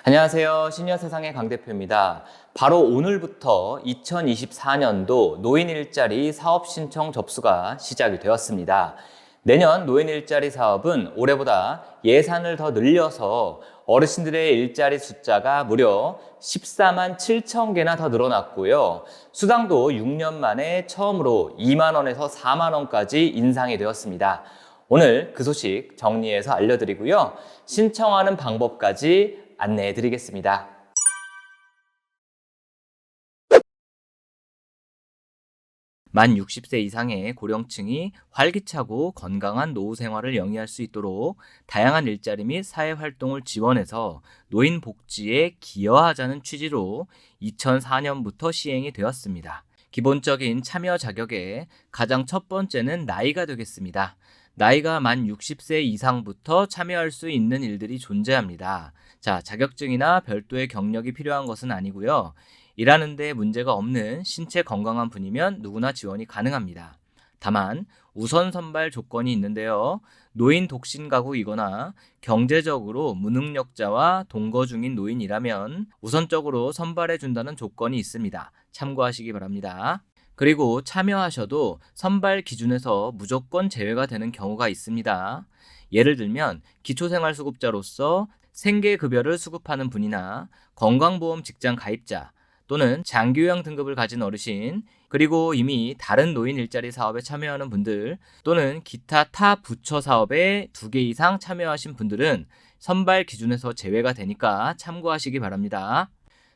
안녕하세요. 시니어세상의 강 대표입니다. 바로 오늘부터 2024년도 노인 일자리 사업 신청 접수가 시작이 되었습니다. 내년 노인 일자리 사업은 올해보다 예산을 더 늘려서 어르신들의 일자리 숫자가 무려 14만 7천 개나 더 늘어났고요. 수당도 6년 만에 처음으로 2만 원에서 4만 원까지 인상이 되었습니다. 오늘 그 소식 정리해서 알려드리고요. 신청하는 방법까지 안내해 드리겠습니다. 만 60세 이상의 고령층이 활기차고 건강한 노후 생활을 영위할 수 있도록 다양한 일자리 및 사회활동을 지원해서 노인 복지에 기여하자는 취지로 2004년부터 시행이 되었습니다. 기본적인 참여 자격의 가장 첫 번째는 나이가 되겠습니다. 나이가 만 60세 이상부터 참여할 수 있는 일들이 존재합니다. 자, 자격증이나 별도의 경력이 필요한 것은 아니고요. 일하는 데 문제가 없는 신체 건강한 분이면 누구나 지원이 가능합니다. 다만 우선 선발 조건이 있는데요. 노인 독신 가구이거나 경제적으로 무능력자와 동거 중인 노인이라면 우선적으로 선발해 준다는 조건이 있습니다. 참고하시기 바랍니다. 그리고 참여하셔도 선발 기준에서 무조건 제외가 되는 경우가 있습니다. 예를 들면 기초생활수급자로서 생계급여를 수급하는 분이나 건강보험 직장 가입자 또는 장기요양 등급을 가진 어르신, 그리고 이미 다른 노인 일자리 사업에 참여하는 분들 또는 기타 타 부처 사업에 2개 이상 참여하신 분들은 선발 기준에서 제외가 되니까 참고하시기 바랍니다.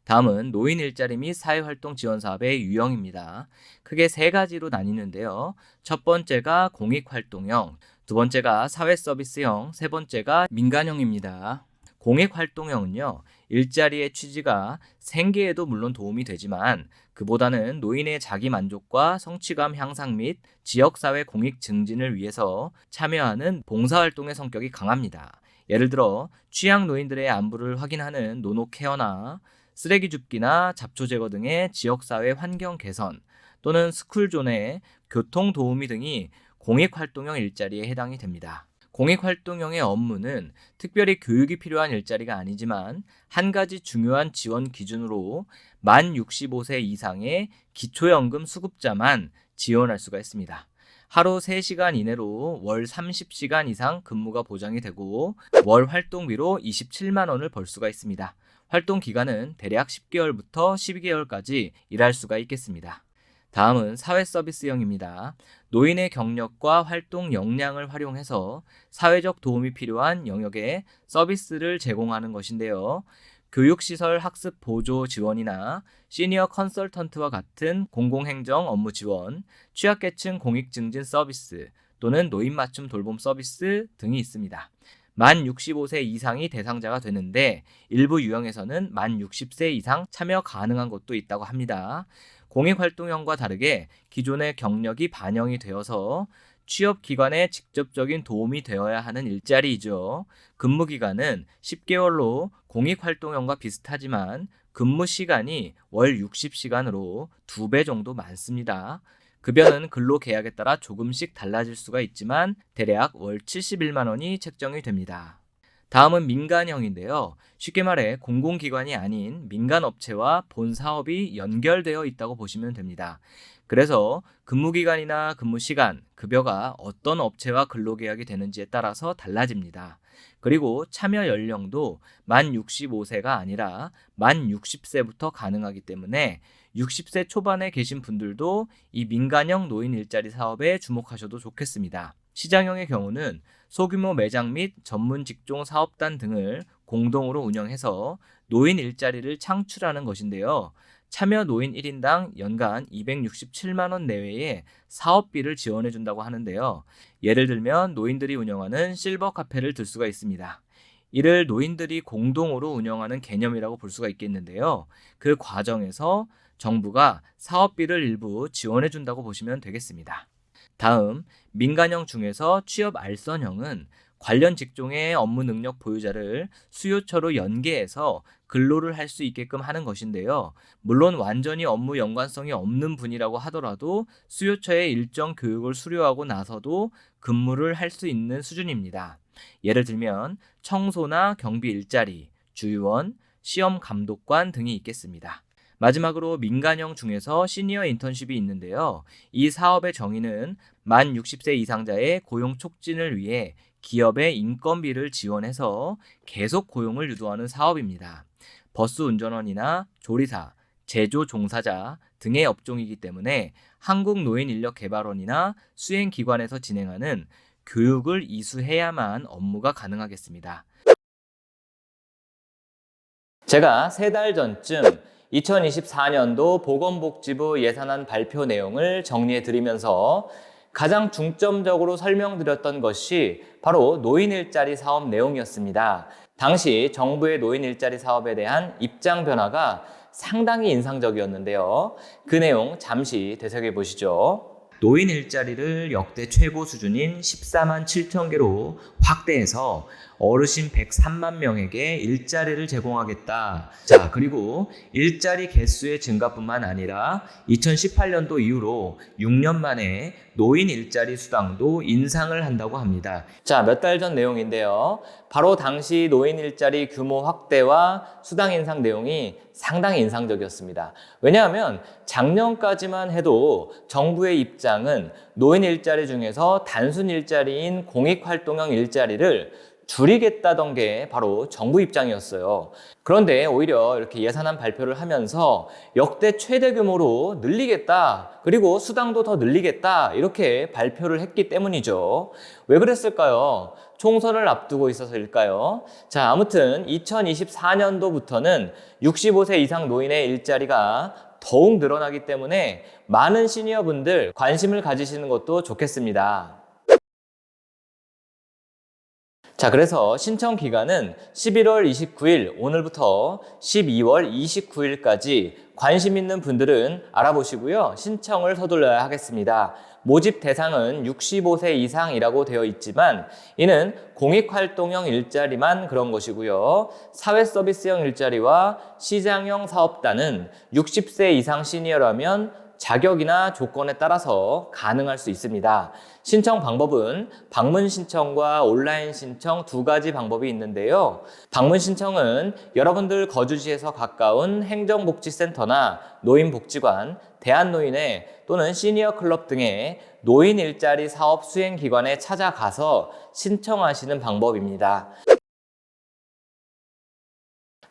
다음은 노인 일자리 및 사회활동 지원 사업의 유형입니다. 크게 3가지로 나뉘는데요. 첫 번째가 공익활동형, 두 번째가 사회서비스형, 세 번째가 민간형입니다. 공익활동형은요, 일자리의 취지가 생계에도 물론 도움이 되지만 그보다는 노인의 자기만족과 성취감 향상 및 지역사회 공익 증진을 위해서 참여하는 봉사활동의 성격이 강합니다. 예를 들어 취약 노인들의 안부를 확인하는 노노 케어나 쓰레기 줍기나 잡초 제거 등의 지역사회 환경 개선 또는 스쿨존의 교통 도우미 등이 공익활동형 일자리에 해당이 됩니다. 공익활동형의 업무는 특별히 교육이 필요한 일자리가 아니지만 한 가지 중요한 지원 기준으로 만 65세 이상의 기초연금 수급자만 지원할 수가 있습니다. 하루 3시간 이내로 월 30시간 이상 근무가 보장이 되고 월 활동비로 27만 원을 벌 수가 있습니다. 활동 기간은 대략 10개월부터 12개월까지 일할 수가 있겠습니다. 다음은 사회서비스형입니다. 노인의 경력과 활동 역량을 활용해서 사회적 도움이 필요한 영역에 서비스를 제공하는 것인데요. 교육시설 학습 보조 지원이나 시니어 컨설턴트와 같은 공공행정 업무 지원, 취약계층 공익증진 서비스 또는 노인 맞춤 돌봄 서비스 등이 있습니다. 만 65세 이상이 대상자가 되는데 일부 유형에서는 만 60세 이상 참여 가능한 곳도 있다고 합니다. 공익활동형과 다르게 기존의 경력이 반영이 되어서 취업기관에 직접적인 도움이 되어야 하는 일자리이죠. 근무기간은 10개월로 공익활동형과 비슷하지만 근무 시간이 월 60시간으로 2배 정도 많습니다. 급여는 근로계약에 따라 조금씩 달라질 수가 있지만 대략 월 71만 원이 책정이 됩니다. 다음은 민간형인데요. 쉽게 말해 공공기관이 아닌 민간업체와 본 사업이 연결되어 있다고 보시면 됩니다. 그래서 근무기간이나 근무시간, 급여가 어떤 업체와 근로계약이 되는지에 따라서 달라집니다. 그리고 참여 연령도 만 65세가 아니라 만 60세부터 가능하기 때문에 60세 초반에 계신 분들도 이 민간형 노인 일자리 사업에 주목하셔도 좋겠습니다. 시장형의 경우는 소규모 매장 및 전문 직종 사업단 등을 공동으로 운영해서 노인 일자리를 창출하는 것인데요. 참여 노인 1인당 연간 267만 원 내외의 사업비를 지원해 준다고 하는데요. 예를 들면 노인들이 운영하는 실버 카페를 들 수가 있습니다. 이를 노인들이 공동으로 운영하는 개념이라고 볼 수가 있겠는데요. 그 과정에서 정부가 사업비를 일부 지원해 준다고 보시면 되겠습니다. 다음, 민간형 중에서 취업 알선형은 관련 직종의 업무 능력 보유자를 수요처로 연계해서 근로를 할 수 있게끔 하는 것인데요. 물론 완전히 업무 연관성이 없는 분이라고 하더라도 수요처의 일정 교육을 수료하고 나서도 근무를 할 수 있는 수준입니다. 예를 들면 청소나 경비 일자리, 주유원, 시험 감독관 등이 있겠습니다. 마지막으로 민간형 중에서 시니어 인턴십이 있는데요. 이 사업의 정의는 만 60세 이상자의 고용 촉진을 위해 기업의 인건비를 지원해서 계속 고용을 유도하는 사업입니다. 버스 운전원이나 조리사, 제조 종사자 등의 업종이기 때문에 한국노인인력개발원이나 수행기관에서 진행하는 교육을 이수해야만 업무가 가능하겠습니다. 제가 3달 전쯤 2024년도 보건복지부 예산안 발표 내용을 정리해 드리면서 가장 중점적으로 설명드렸던 것이 바로 노인 일자리 사업 내용이었습니다. 당시 정부의 노인 일자리 사업에 대한 입장 변화가 상당히 인상적이었는데요. 그 내용 잠시 되새겨 보시죠. 노인 일자리를 역대 최고 수준인 14만 7천 개로 확대해서 어르신 103만 명에게 일자리를 제공하겠다. 자, 그리고 일자리 개수의 증가뿐만 아니라 2018년도 이후로 6년 만에 노인 일자리 수당도 인상을 한다고 합니다. 자, 몇 달 전 내용인데요. 바로 당시 노인 일자리 규모 확대와 수당 인상 내용이 상당히 인상적이었습니다. 왜냐하면 작년까지만 해도 정부의 입장은 노인 일자리 중에서 단순 일자리인 공익활동형 일자리를 줄이겠다던 게 바로 정부 입장이었어요. 그런데 오히려 이렇게 예산안 발표를 하면서 역대 최대 규모로 늘리겠다, 그리고 수당도 더 늘리겠다, 이렇게 발표를 했기 때문이죠. 왜 그랬을까요? 총선을 앞두고 있어서일까요? 자, 아무튼 2024년도부터는 65세 이상 노인의 일자리가 더욱 늘어나기 때문에 많은 시니어분들 관심을 가지시는 것도 좋겠습니다. 자, 그래서 신청 기간은 11월 29일 오늘부터 12월 29일까지 관심 있는 분들은 알아보시고요. 신청을 서둘러야 하겠습니다. 모집 대상은 65세 이상이라고 되어 있지만 이는 공익활동형 일자리만 그런 것이고요. 사회서비스형 일자리와 시장형 사업단은 60세 이상 시니어라면 자격이나 조건에 따라서 가능할 수 있습니다. 신청 방법은 방문 신청과 온라인 신청 두 가지 방법이 있는데요. 방문 신청은 여러분들 거주지에서 가까운 행정복지센터나 노인복지관, 대한노인회 또는 시니어클럽 등의 노인 일자리 사업 수행기관에 찾아가서 신청하시는 방법입니다.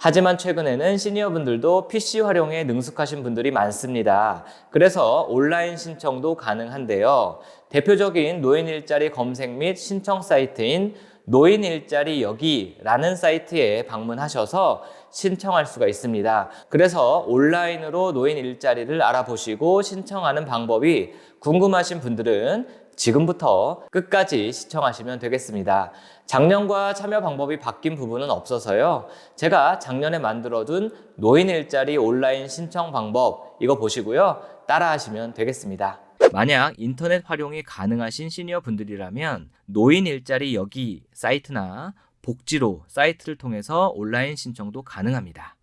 하지만 최근에는 시니어분들도 PC 활용에 능숙하신 분들이 많습니다. 그래서 온라인 신청도 가능한데요. 대표적인 노인 일자리 검색 및 신청 사이트인 노인 일자리 여기라는 사이트에 방문하셔서 신청할 수가 있습니다. 그래서 온라인으로 노인 일자리를 알아보시고 신청하는 방법이 궁금하신 분들은 지금부터 끝까지 시청하시면 되겠습니다. 작년과 참여 방법이 바뀐 부분은 없어서요. 제가 작년에 만들어둔 노인 일자리 온라인 신청 방법 이거 보시고요. 따라하시면 되겠습니다. 만약 인터넷 활용이 가능하신 시니어 분들이라면 노인 일자리 여기 사이트나 복지로 사이트를 통해서 온라인 신청도 가능합니다.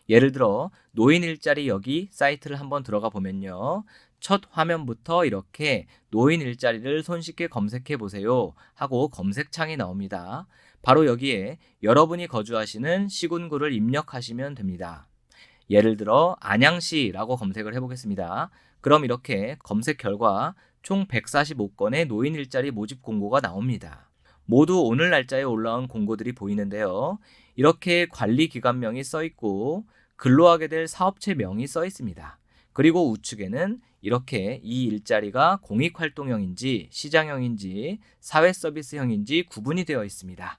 예를 들어 노인 일자리 여기 사이트를 한번 들어가 보면요. 첫 화면부터 이렇게 노인 일자리를 손쉽게 검색해 보세요 하고 검색창이 나옵니다. 바로 여기에 여러분이 거주하시는 시군구를 입력하시면 됩니다. 예를 들어 안양시라고 검색을 해보겠습니다. 그럼 이렇게 검색 결과 총 145건의 노인 일자리 모집 공고가 나옵니다. 모두 오늘 날짜에 올라온 공고들이 보이는데요. 이렇게 관리기관명이 써 있고 근로하게 될 사업체명이 써 있습니다. 그리고 우측에는 이렇게 이 일자리가 공익활동형인지 시장형인지 사회서비스형인지 구분이 되어 있습니다.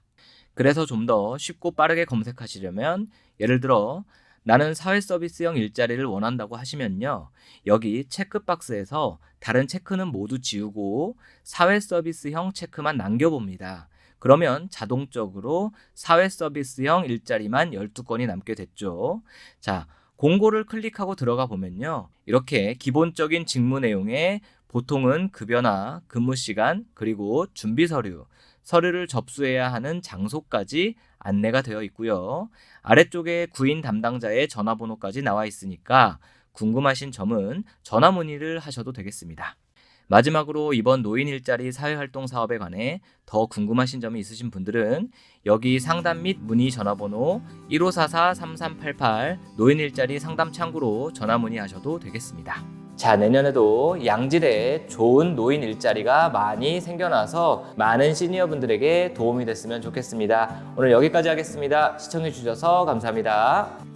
그래서 좀 더 쉽고 빠르게 검색하시려면 예를 들어 나는 사회서비스형 일자리를 원한다고 하시면요. 여기 체크박스에서 다른 체크는 모두 지우고 사회서비스형 체크만 남겨봅니다. 그러면 자동적으로 사회서비스형 일자리만 12건이 남게 됐죠. 자, 공고를 클릭하고 들어가 보면요. 이렇게 기본적인 직무 내용에 보통은 급여나 근무 시간 그리고 준비 서류, 서류를 접수해야 하는 장소까지 안내가 되어 있고요. 아래쪽에 구인 담당자의 전화번호까지 나와 있으니까 궁금하신 점은 전화 문의를 하셔도 되겠습니다. 마지막으로 이번 노인 일자리 사회활동 사업에 관해 더 궁금하신 점이 있으신 분들은 여기 상담 및 문의 전화번호 1544-3388 노인 일자리 상담 창구로 전화 문의하셔도 되겠습니다. 자, 내년에도 양질의 좋은 노인 일자리가 많이 생겨나서 많은 시니어분들에게 도움이 됐으면 좋겠습니다. 오늘 여기까지 하겠습니다. 시청해 주셔서 감사합니다.